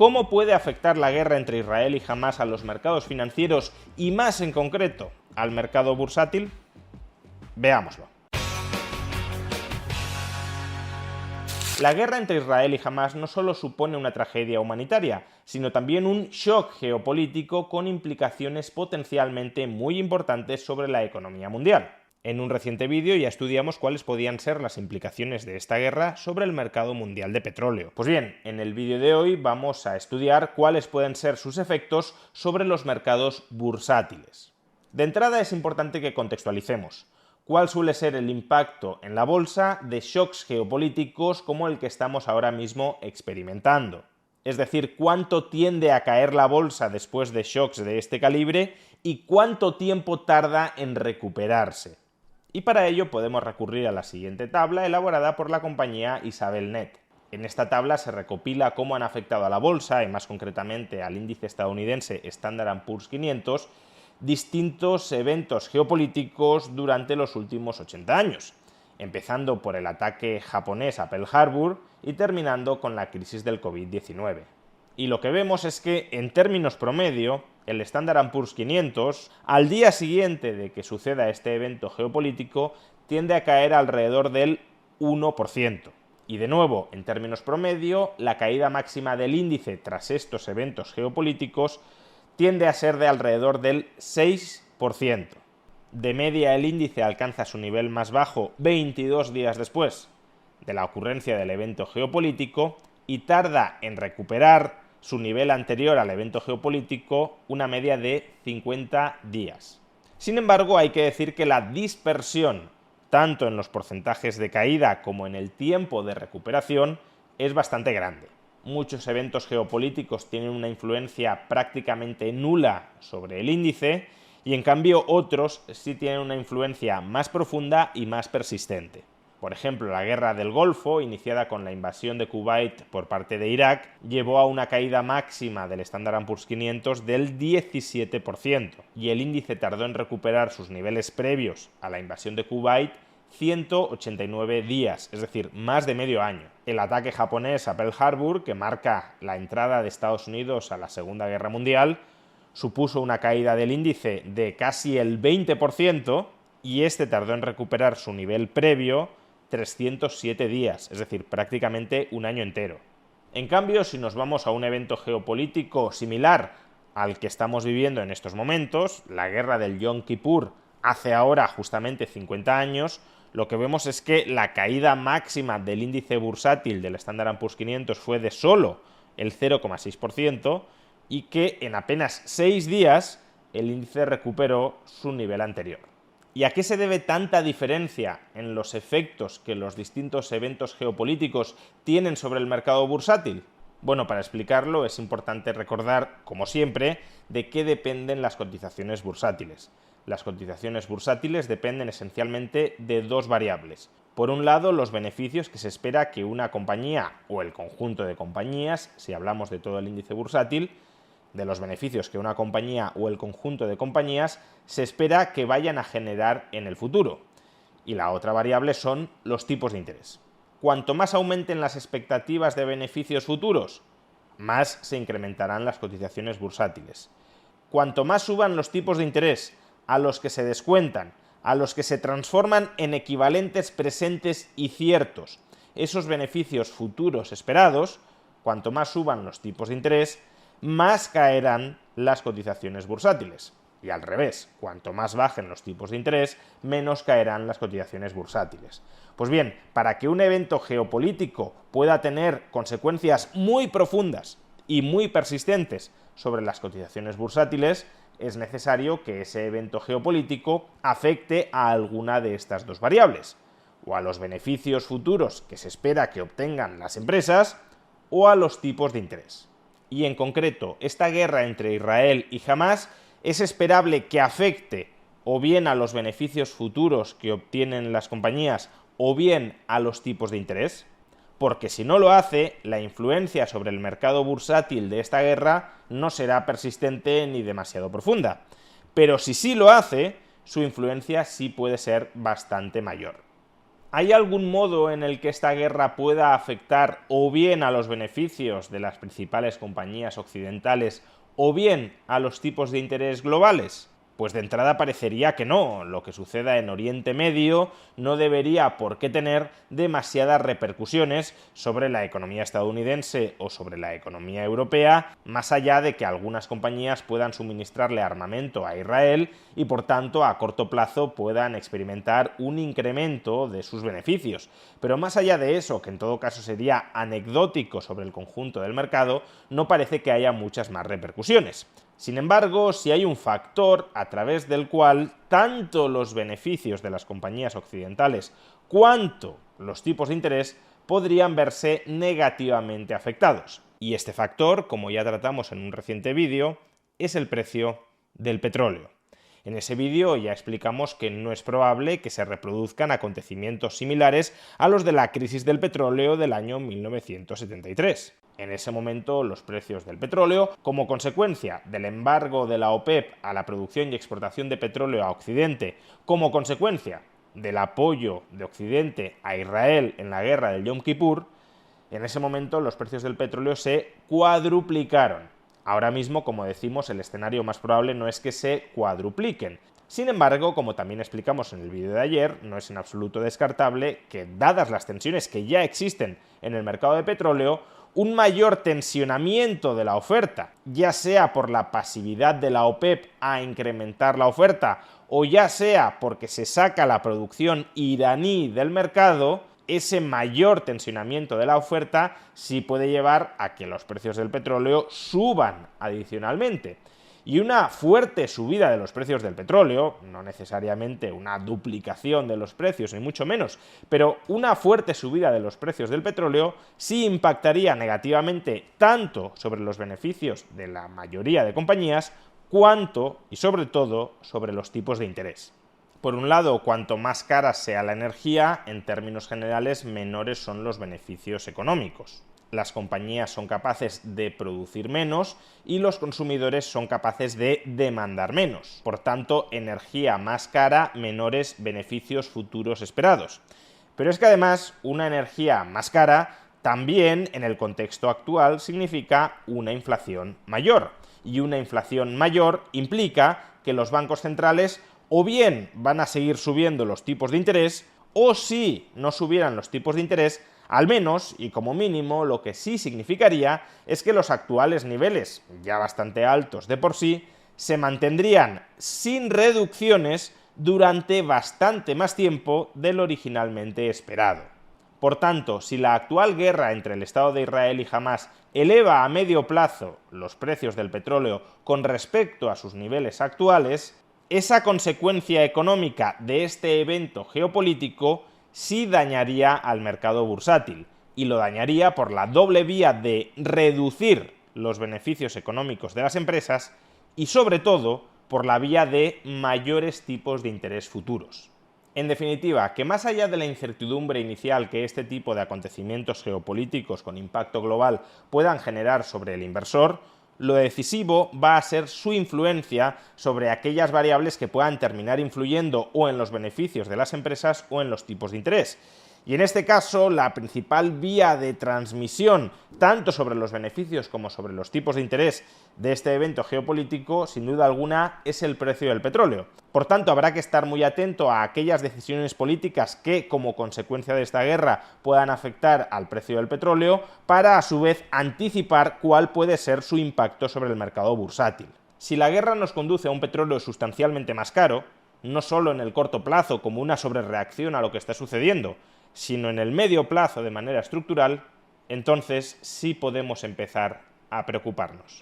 ¿Cómo puede afectar la guerra entre Israel y Hamás a los mercados financieros y más en concreto al mercado bursátil? Veámoslo. La guerra entre Israel y Hamás no solo supone una tragedia humanitaria, sino también un shock geopolítico con implicaciones potencialmente muy importantes sobre la economía mundial. En un reciente vídeo ya estudiamos cuáles podían ser las implicaciones de esta guerra sobre el mercado mundial de petróleo. Pues bien, en el vídeo de hoy vamos a estudiar cuáles pueden ser sus efectos sobre los mercados bursátiles. De entrada es importante que contextualicemos cuál suele ser el impacto en la bolsa de shocks geopolíticos como el que estamos ahora mismo experimentando. Es decir, cuánto tiende a caer la bolsa después de shocks de este calibre y cuánto tiempo tarda en recuperarse. Y para ello podemos recurrir a la siguiente tabla elaborada por la compañía Isabel.net. En esta tabla se recopila cómo han afectado a la bolsa, y más concretamente al índice estadounidense Standard & Poor's 500, distintos eventos geopolíticos durante los últimos 80 años, empezando por el ataque japonés a Pearl Harbor y terminando con la crisis del COVID-19. Y lo que vemos es que, en términos promedio, el Standard & Poor's 500, al día siguiente de que suceda este evento geopolítico, tiende a caer alrededor del 1%. Y de nuevo, en términos promedio, la caída máxima del índice tras estos eventos geopolíticos tiende a ser de alrededor del 6%. De media, el índice alcanza su nivel más bajo 22 días después de la ocurrencia del evento geopolítico y tarda en recuperar su nivel anterior al evento geopolítico una media de 50 días. Sin embargo, hay que decir que la dispersión, tanto en los porcentajes de caída como en el tiempo de recuperación, es bastante grande. Muchos eventos geopolíticos tienen una influencia prácticamente nula sobre el índice y en cambio otros sí tienen una influencia más profunda y más persistente. Por ejemplo, la guerra del Golfo, iniciada con la invasión de Kuwait por parte de Irak, llevó a una caída máxima del Standard & Poor's 500 del 17% y el índice tardó en recuperar sus niveles previos a la invasión de Kuwait 189 días, es decir, más de medio año. El ataque japonés a Pearl Harbor, que marca la entrada de Estados Unidos a la Segunda Guerra Mundial, supuso una caída del índice de casi el 20% y este tardó en recuperar su nivel previo 307 días, es decir, prácticamente un año entero. En cambio, si nos vamos a un evento geopolítico similar al que estamos viviendo en estos momentos, la guerra del Yom Kippur hace ahora justamente 50 años, lo que vemos es que la caída máxima del índice bursátil del Standard & Poor's 500 fue de solo el 0,6% y que en apenas 6 días el índice recuperó su nivel anterior. ¿Y a qué se debe tanta diferencia en los efectos que los distintos eventos geopolíticos tienen sobre el mercado bursátil? Bueno, para explicarlo es importante recordar, como siempre, de qué dependen las cotizaciones bursátiles. Las cotizaciones bursátiles dependen esencialmente de dos variables. Por un lado, los beneficios que se espera que una compañía o el conjunto de compañías, si hablamos de todo el índice bursátil, de los beneficios que una compañía o el conjunto de compañías se espera que vayan a generar en el futuro. Y la otra variable son los tipos de interés. Cuanto más aumenten las expectativas de beneficios futuros, más se incrementarán las cotizaciones bursátiles. Cuanto más suban los tipos de interés, a los que se descuentan, a los que se transforman en equivalentes presentes y ciertos, esos beneficios futuros esperados, cuanto más suban los tipos de interés, más caerán las cotizaciones bursátiles. Y al revés, cuanto más bajen los tipos de interés, menos caerán las cotizaciones bursátiles. Pues bien, para que un evento geopolítico pueda tener consecuencias muy profundas y muy persistentes sobre las cotizaciones bursátiles, es necesario que ese evento geopolítico afecte a alguna de estas dos variables, o a los beneficios futuros que se espera que obtengan las empresas, o a los tipos de interés. Y en concreto, esta guerra entre Israel y Hamás es esperable que afecte o bien a los beneficios futuros que obtienen las compañías o bien a los tipos de interés, porque si no lo hace, la influencia sobre el mercado bursátil de esta guerra no será persistente ni demasiado profunda. Pero si sí lo hace, su influencia sí puede ser bastante mayor. ¿Hay algún modo en el que esta guerra pueda afectar o bien a los beneficios de las principales compañías occidentales o bien a los tipos de interés globales? Pues de entrada parecería que no. Lo que suceda en Oriente Medio no debería por qué tener demasiadas repercusiones sobre la economía estadounidense o sobre la economía europea, más allá de que algunas compañías puedan suministrarle armamento a Israel y por tanto a corto plazo puedan experimentar un incremento de sus beneficios. Pero más allá de eso, que en todo caso sería anecdótico sobre el conjunto del mercado, no parece que haya muchas más repercusiones. Sin embargo, si hay un factor a través del cual tanto los beneficios de las compañías occidentales cuanto los tipos de interés podrían verse negativamente afectados. Y este factor, como ya tratamos en un reciente vídeo, es el precio del petróleo. En ese vídeo ya explicamos que no es probable que se reproduzcan acontecimientos similares a los de la crisis del petróleo del año 1973. En ese momento, los precios del petróleo, como consecuencia del embargo de la OPEP a la producción y exportación de petróleo a Occidente, como consecuencia del apoyo de Occidente a Israel en la guerra del Yom Kippur, en ese momento los precios del petróleo se cuadruplicaron. Ahora mismo, como decimos, el escenario más probable no es que se cuadrupliquen. Sin embargo, como también explicamos en el vídeo de ayer, no es en absoluto descartable que, dadas las tensiones que ya existen en el mercado de petróleo, un mayor tensionamiento de la oferta, ya sea por la pasividad de la OPEP a incrementar la oferta o ya sea porque se saca la producción iraní del mercado, ese mayor tensionamiento de la oferta sí puede llevar a que los precios del petróleo suban adicionalmente. Y una fuerte subida de los precios del petróleo, no necesariamente una duplicación de los precios, ni mucho menos, pero una fuerte subida de los precios del petróleo sí impactaría negativamente tanto sobre los beneficios de la mayoría de compañías, cuanto, y sobre todo, sobre los tipos de interés. Por un lado, cuanto más cara sea la energía, en términos generales, menores son los beneficios económicos. Las compañías son capaces de producir menos y los consumidores son capaces de demandar menos. Por tanto, energía más cara, menores beneficios futuros esperados. Pero es que además, una energía más cara también, en el contexto actual, significa una inflación mayor. Y una inflación mayor implica que los bancos centrales o bien van a seguir subiendo los tipos de interés, o si no subieran los tipos de interés, al menos, y como mínimo, lo que sí significaría es que los actuales niveles, ya bastante altos de por sí, se mantendrían sin reducciones durante bastante más tiempo de lo originalmente esperado. Por tanto, si la actual guerra entre el Estado de Israel y Hamás eleva a medio plazo los precios del petróleo con respecto a sus niveles actuales, esa consecuencia económica de este evento geopolítico sí dañaría al mercado bursátil, y lo dañaría por la doble vía de reducir los beneficios económicos de las empresas y, sobre todo, por la vía de mayores tipos de interés futuros. En definitiva, que más allá de la incertidumbre inicial que este tipo de acontecimientos geopolíticos con impacto global puedan generar sobre el inversor, lo decisivo va a ser su influencia sobre aquellas variables que puedan terminar influyendo o en los beneficios de las empresas o en los tipos de interés. Y en este caso, la principal vía de transmisión, tanto sobre los beneficios como sobre los tipos de interés de este evento geopolítico, sin duda alguna, es el precio del petróleo. Por tanto, habrá que estar muy atento a aquellas decisiones políticas que, como consecuencia de esta guerra, puedan afectar al precio del petróleo, para, a su vez, anticipar cuál puede ser su impacto sobre el mercado bursátil. Si la guerra nos conduce a un petróleo sustancialmente más caro, no solo en el corto plazo como una sobrereacción a lo que está sucediendo, sino en el medio plazo de manera estructural, entonces sí podemos empezar a preocuparnos.